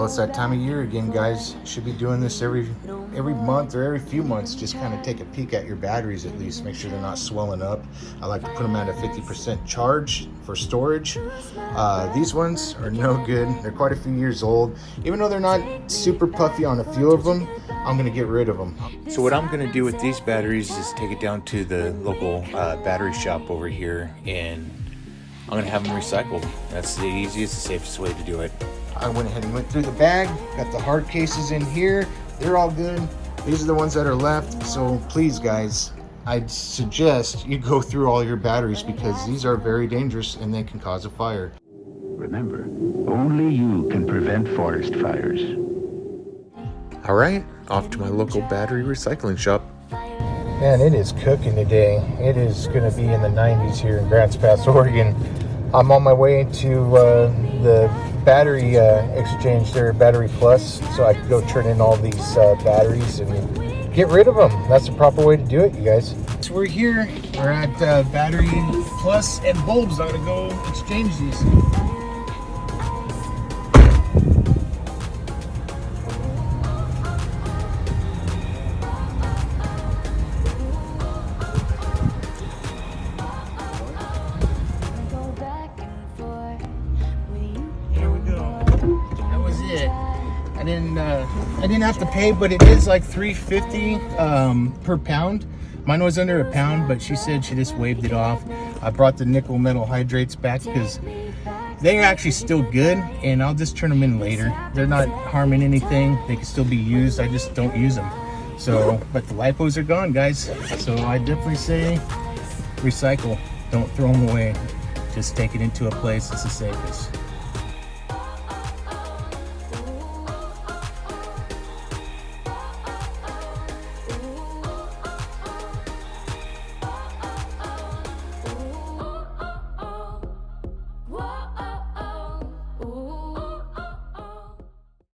Well, it's that time of year again, guys. Should be doing this every month or every few months. Just kind of take a peek at your batteries at least. Make sure they're not swelling up. I like to put them at a 50% charge for storage. These ones are no good. They're quite a few years old. Even though they're not super puffy on a few of them, I'm gonna get rid of them. So what I'm gonna do with these batteries is take it down to the local battery shop over here, and I'm gonna have them recycled. That's the easiest, safest way to do it. I went ahead and went through the bag, got the hard cases in here. They're all good. These are the ones that are left. So please, guys, I'd suggest you go through all your batteries because these are very dangerous and they can cause a fire. Remember, only you can prevent forest fires. All right, off to my local battery recycling shop. Man, it is cooking today. It is going to be in the 90s here in Grants Pass, Oregon. I'm on my way to the battery exchange there, Battery Plus, so I can go turn in all these batteries and get rid of them. That's the proper way to do it, you guys. So we're here. We're at Battery Plus and bulbs. I'm going to go exchange these. I didn't have to pay, but it is like $3.50 per pound. Mine was under a pound, but she said she just waved it off. I brought the nickel metal hydrates back because they're actually still good, and I'll just turn them in later. They're not harming anything. They can still be used. I just don't use them. So, but the LiPos are gone, guys. So I definitely say recycle. Don't throw them away. Just take it into a place that's the safest.